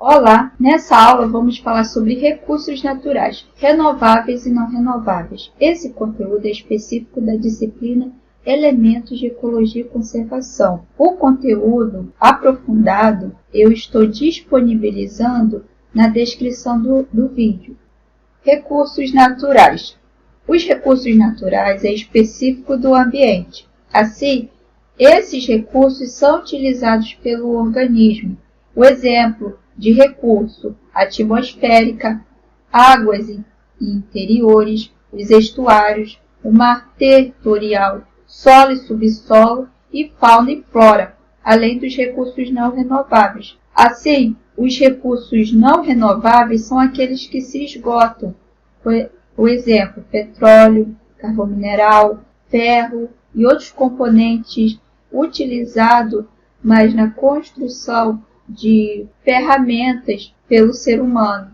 Olá! Nessa aula vamos falar sobre recursos naturais, renováveis e não renováveis. Esse conteúdo é específico da disciplina Elementos de Ecologia e Conservação. O conteúdo aprofundado eu estou disponibilizando na descrição do vídeo. Recursos naturais. Os recursos naturais é específico do ambiente. Assim, esses recursos são utilizados pelo organismo. O exemplo de recurso atmosférica, águas interiores, os estuários, o mar territorial, solo e subsolo e fauna e flora, além dos recursos não renováveis. Assim, os recursos não renováveis são aqueles que se esgotam. O exemplo, petróleo, carvão mineral, ferro e outros componentes utilizados mas na construção de ferramentas pelo ser humano.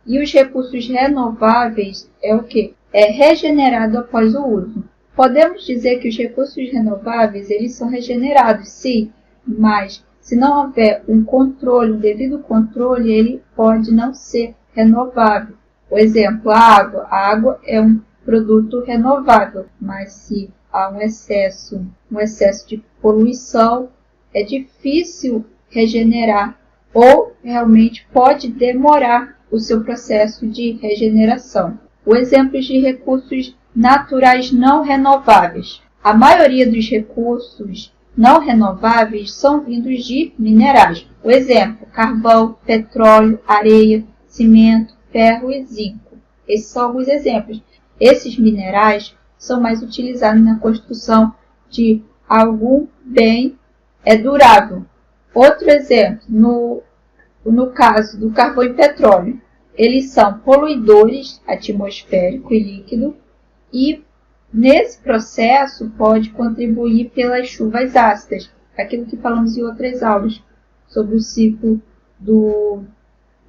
E os recursos renováveis é o quê? É regenerado após o uso. Podemos dizer que os recursos renováveis eles são regenerados, sim, mas se não houver um controle, um devido controle, ele pode não ser renovável. Por exemplo, a água. A água é um produto renovável, mas se há um excesso de poluição, é difícil regenerar ou realmente pode demorar o seu processo de regeneração. O exemplo de recursos naturais não renováveis. A maioria dos recursos não renováveis são vindos de minerais. O exemplo, carvão, petróleo, areia, cimento, ferro e zinco. Esses são alguns exemplos. Esses minerais são mais utilizados na construção de algum bem durável. Outro exemplo, no caso do carvão e petróleo, eles são poluidores atmosférico e líquido e nesse processo pode contribuir pelas chuvas ácidas, aquilo que falamos em outras aulas sobre o ciclo do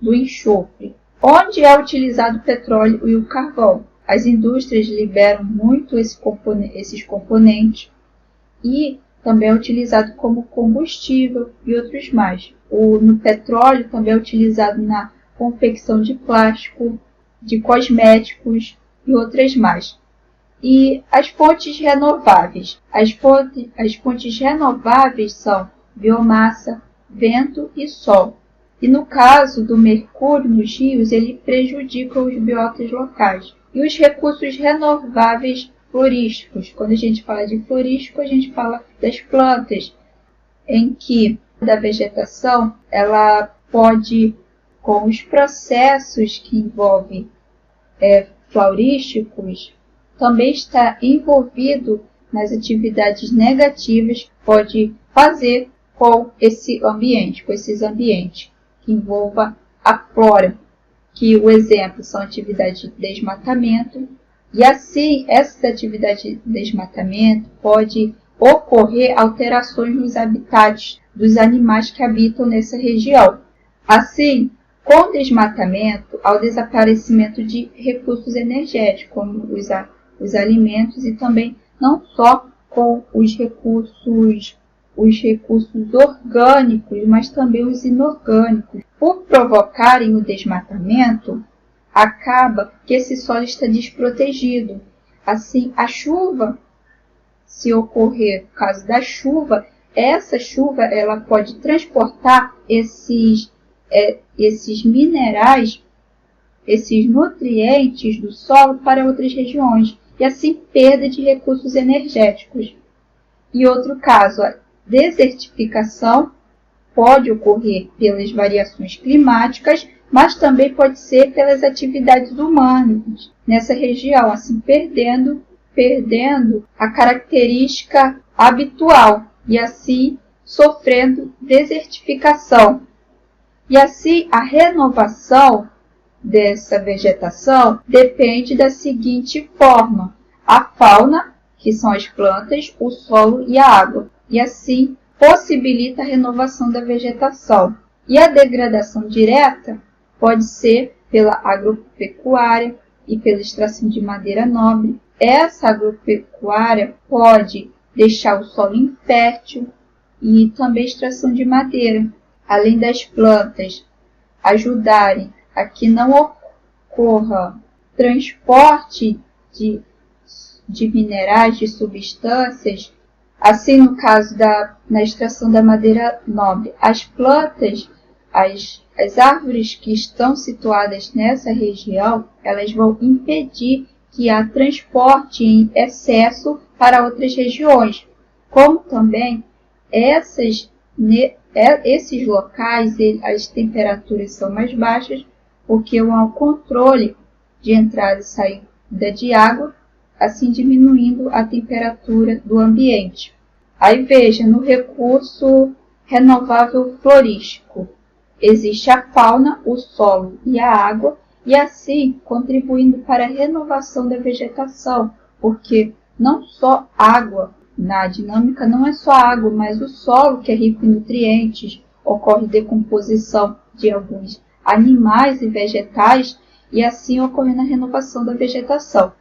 enxofre. Onde é utilizado o petróleo e o carvão? As indústrias liberam muito esses componentes e também é utilizado como combustível e outros mais. No petróleo também é utilizado na confecção de plástico, de cosméticos e outras mais. E as fontes renováveis. As fontes renováveis são biomassa, vento e sol. E no caso do mercúrio nos rios, ele prejudica os biotas locais. E os recursos renováveis florísticos. Quando a gente fala de florístico, a gente fala das plantas, em que da vegetação ela pode, com os processos que envolvem florísticos, também está envolvido nas atividades negativas que pode fazer com esse ambiente, com esses ambientes que envolva a flora, que o exemplo são atividades de desmatamento. E assim, essas atividades de desmatamento pode ocorrer alterações nos habitats dos animais que habitam nessa região. Assim, com o desmatamento, há o desaparecimento de recursos energéticos, como os alimentos e também não só com os recursos orgânicos, mas também os inorgânicos. Por provocarem o desmatamento, acaba que esse solo está desprotegido. Assim, a chuva, se ocorrer o caso da chuva, essa chuva ela pode transportar esses minerais, esses nutrientes do solo para outras regiões, e assim perda de recursos energéticos. E outro caso, a desertificação pode ocorrer pelas variações climáticas, mas também pode ser pelas atividades humanas nessa região, assim perdendo a característica habitual e assim sofrendo desertificação. E assim a renovação dessa vegetação depende da seguinte forma: a fauna, que são as plantas, o solo e a água, e assim possibilita a renovação da vegetação. E a degradação direta pode ser pela agropecuária e pela extração de madeira nobre. Essa agropecuária pode deixar o solo infértil e também extração de madeira. Além das plantas, ajudarem a que não ocorra transporte de minerais, de substâncias, assim no caso na extração da madeira nobre, as plantas, as árvores que estão situadas nessa região, elas vão impedir que há transporte em excesso para outras regiões, como também esses locais, as temperaturas são mais baixas, porque há um controle de entrada e saída de água, assim diminuindo a temperatura do ambiente. Aí veja, no recurso renovável florístico, existe a fauna, o solo e a água, e assim contribuindo para a renovação da vegetação, porque não só água, na dinâmica não é só água, mas o solo, que é rico em nutrientes, ocorre decomposição de alguns animais e vegetais, e assim ocorre na renovação da vegetação.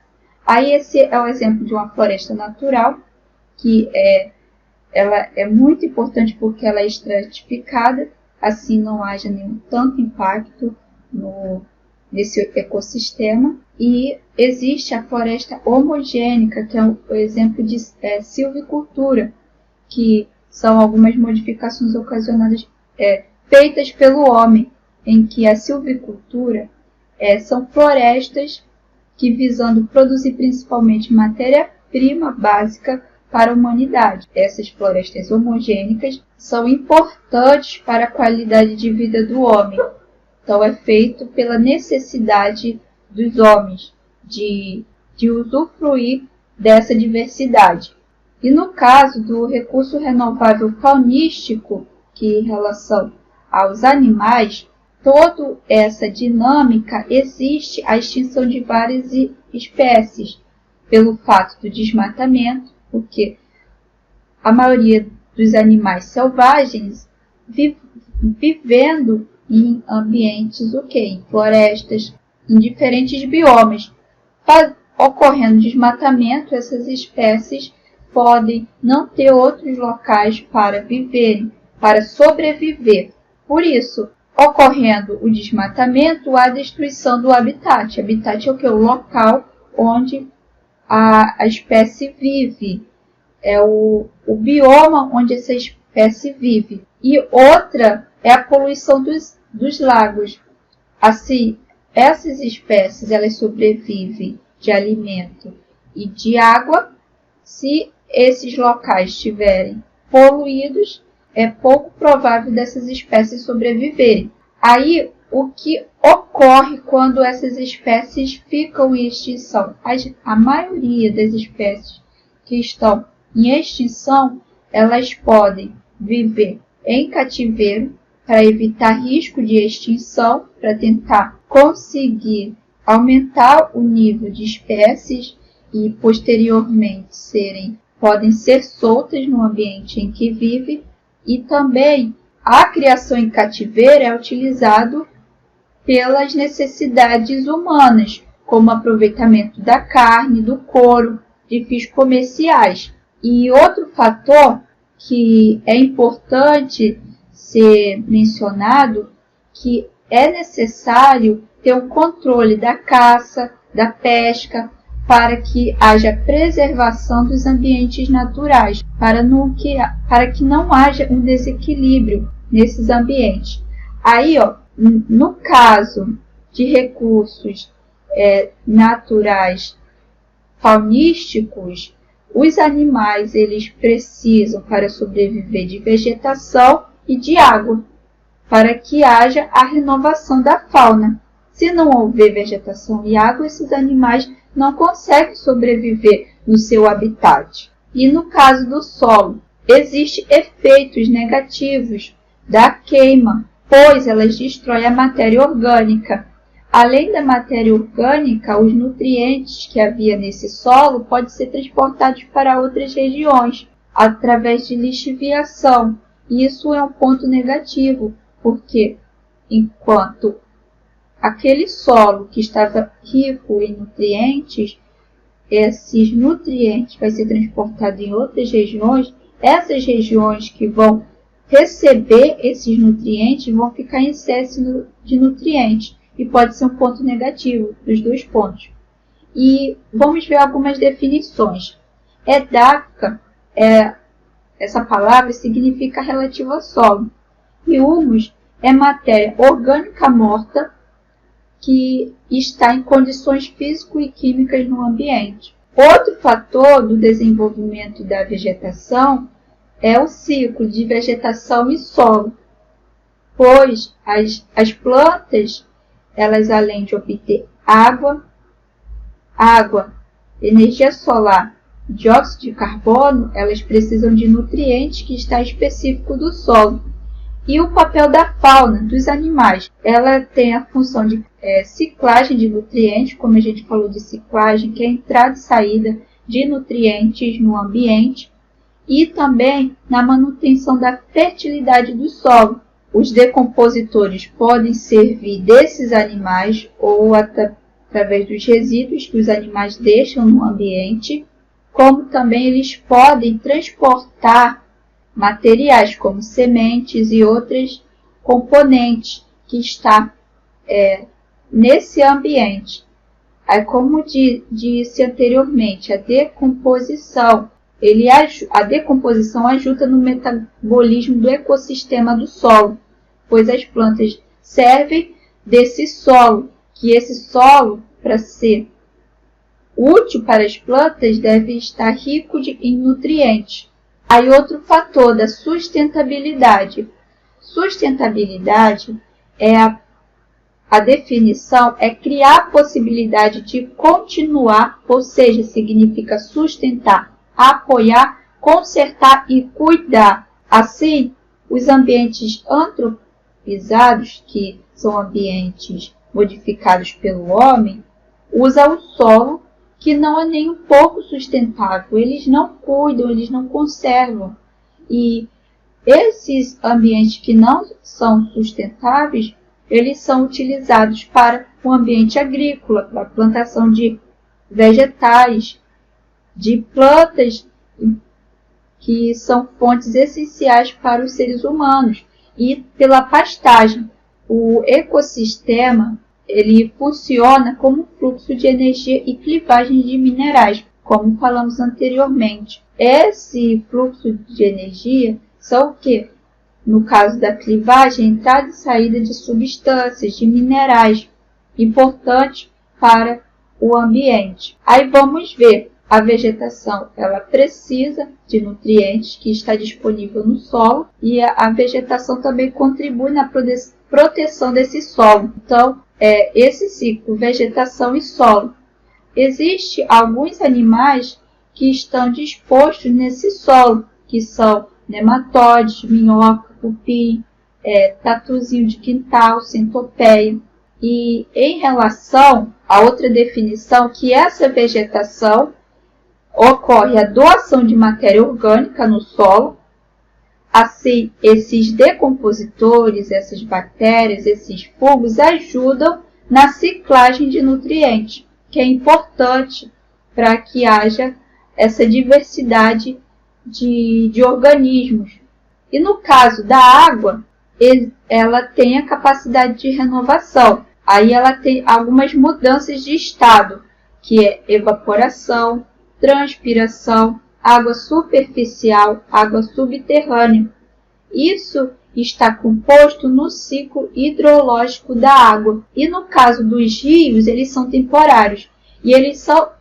Aí esse é o exemplo de uma floresta natural, que ela é muito importante porque ela é estratificada, assim não haja nenhum tanto impacto nesse ecossistema. E existe a floresta homogênica, que é o exemplo de silvicultura, que são algumas modificações ocasionadas, feitas pelo homem, em que a silvicultura são florestas que, visando produzir principalmente matéria-prima básica para a humanidade. Essas florestas homogênicas são importantes para a qualidade de vida do homem. Então, é feito pela necessidade dos homens de usufruir dessa diversidade. E no caso do recurso renovável faunístico, que em relação aos animais, toda essa dinâmica existe a extinção de várias espécies, pelo fato do desmatamento, porque a maioria dos animais selvagens vivendo em ambientes em florestas, em diferentes biomas. Ocorrendo desmatamento, essas espécies podem não ter outros locais para viverem, para sobreviver. Por isso, ocorrendo o desmatamento, há destruição do habitat. Habitat é o que? O local onde a espécie vive. É o bioma onde essa espécie vive. E outra é a poluição dos lagos. Assim, essas espécies elas sobrevivem de alimento e de água. Se esses locais estiverem poluídos, é pouco provável dessas espécies sobreviverem. Aí, o que ocorre quando essas espécies ficam em extinção? A maioria das espécies que estão em extinção, elas podem viver em cativeiro para evitar risco de extinção, para tentar conseguir aumentar o nível de espécies e posteriormente podem ser soltas no ambiente em que vive. E também a criação em cativeiro é utilizado pelas necessidades humanas, como aproveitamento da carne, do couro, de fins comerciais. E outro fator que é importante ser mencionado, que é necessário ter um controle da caça, da pesca, para que haja preservação dos ambientes naturais, para que não haja um desequilíbrio nesses ambientes. Aí, no caso de recursos naturais faunísticos, os animais eles precisam, para sobreviver, de vegetação e de água, para que haja a renovação da fauna. Se não houver vegetação e água, esses animais não conseguem sobreviver no seu habitat. E no caso do solo, existem efeitos negativos da queima, pois elas destroem a matéria orgânica. Além da matéria orgânica, os nutrientes que havia nesse solo podem ser transportados para outras regiões, através de lixiviação. E isso é um ponto negativo, porque enquanto aquele solo que estava rico em nutrientes, esses nutrientes vão ser transportados em outras regiões, essas regiões que vão receber esses nutrientes vão ficar em excesso de nutrientes e pode ser um ponto negativo dos dois pontos. E vamos ver algumas definições. Edáfica, essa palavra significa relativa ao solo. E humus é matéria orgânica morta que está em condições físico e químicas no ambiente. Outro fator do desenvolvimento da vegetação é o ciclo de vegetação e solo, pois as plantas, elas além de obter água, energia solar, dióxido de carbono, elas precisam de nutrientes que está específico do solo. E o papel da fauna, dos animais, ela tem a função de ciclagem de nutrientes, como a gente falou de ciclagem, que é a entrada e saída de nutrientes no ambiente, e também na manutenção da fertilidade do solo. Os decompositores podem servir desses animais ou através dos resíduos que os animais deixam no ambiente, como também eles podem transportar materiais como sementes e outros componentes que estão nesse ambiente. Aí, como disse anteriormente, a decomposição ajuda no metabolismo do ecossistema do solo, pois as plantas servem desse solo, que esse solo, para ser útil para as plantas, deve estar rico em nutrientes. Aí outro fator da sustentabilidade. Sustentabilidade a definição é criar a possibilidade de continuar, ou seja, significa sustentar, apoiar, consertar e cuidar. Assim, os ambientes antropizados, que são ambientes modificados pelo homem, usam o solo, que não é nem um pouco sustentável. Eles não cuidam, eles não conservam. E esses ambientes que não são sustentáveis, eles são utilizados para o ambiente agrícola, para a plantação de vegetais, de plantas que são fontes essenciais para os seres humanos, e pela pastagem. O ecossistema ele funciona como fluxo de energia e clivagem de minerais, como falamos anteriormente. Esse fluxo de energia são o quê? No caso da clivagem, entrada e saída de substâncias, de minerais, importantes para o ambiente. Aí vamos ver, a vegetação ela precisa de nutrientes que está disponível no solo, e a vegetação também contribui na proteção desse solo. Então, esse ciclo, vegetação e solo. Existem alguns animais que estão dispostos nesse solo, que são nematóides, minhoca, cupim, tatuzinho de quintal, centopeia. E em relação a outra definição, que essa vegetação ocorre a doação de matéria orgânica no solo. Assim, esses decompositores, essas bactérias, esses fungos ajudam na ciclagem de nutrientes, que é importante para que haja essa diversidade de organismos. E no caso da água, ela tem a capacidade de renovação. Aí ela tem algumas mudanças de estado, que é evaporação, transpiração, água superficial, água subterrânea. Isso está composto no ciclo hidrológico da água. E no caso dos rios, eles são temporários. E eles só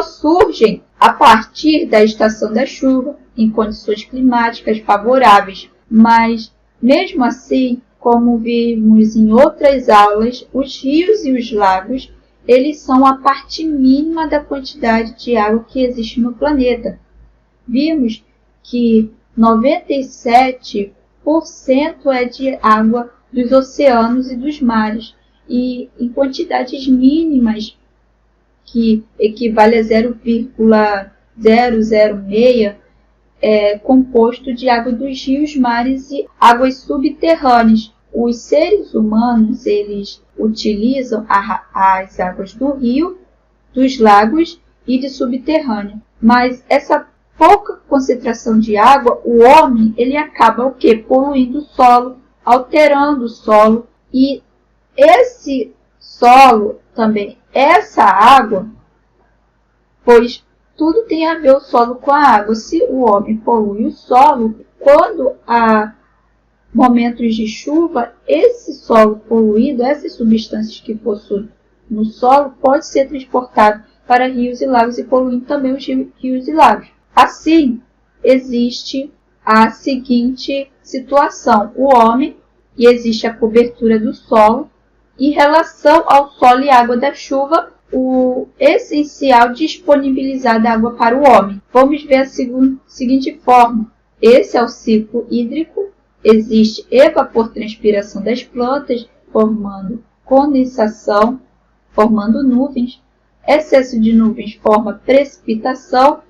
surgem a partir da estação da chuva, em condições climáticas favoráveis. Mas, mesmo assim, como vimos em outras aulas, os rios e os lagos eles são a parte mínima da quantidade de água que existe no planeta. Vimos que 97% é de água dos oceanos e dos mares, e em quantidades mínimas, que equivale a 0,006, é composto de água dos rios, mares e águas subterrâneas. Os seres humanos eles utilizam as águas do rio, dos lagos e de subterrâneo. Mas essa pouca concentração de água, o homem ele acaba o quê? Poluindo o solo, alterando o solo, e esse solo também, essa água, pois tudo tem a ver o solo com a água. Se o homem polui o solo, quando há momentos de chuva, esse solo poluído, essas substâncias que possuem no solo, pode ser transportado para rios e lagos e poluindo também os rios e lagos. Assim, existe a seguinte situação: o homem, e existe a cobertura do solo, em relação ao solo e água da chuva, o essencial disponibilizar da água para o homem. Vamos ver a seguinte forma: esse é o ciclo hídrico. Existe evapotranspiração das plantas, formando condensação, formando nuvens. Excesso de nuvens forma precipitação,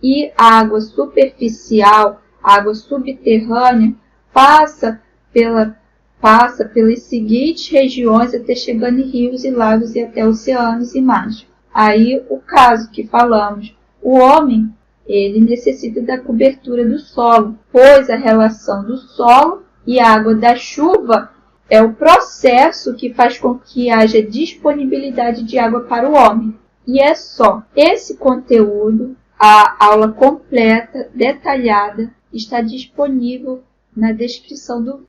e a água superficial, a água subterrânea, passa pelas seguintes regiões até chegando em rios e lagos e até oceanos e mares. Aí o caso que falamos, o homem ele necessita da cobertura do solo, pois a relação do solo e a água da chuva é o processo que faz com que haja disponibilidade de água para o homem. E é só. Esse conteúdo, a aula completa, detalhada, está disponível na descrição do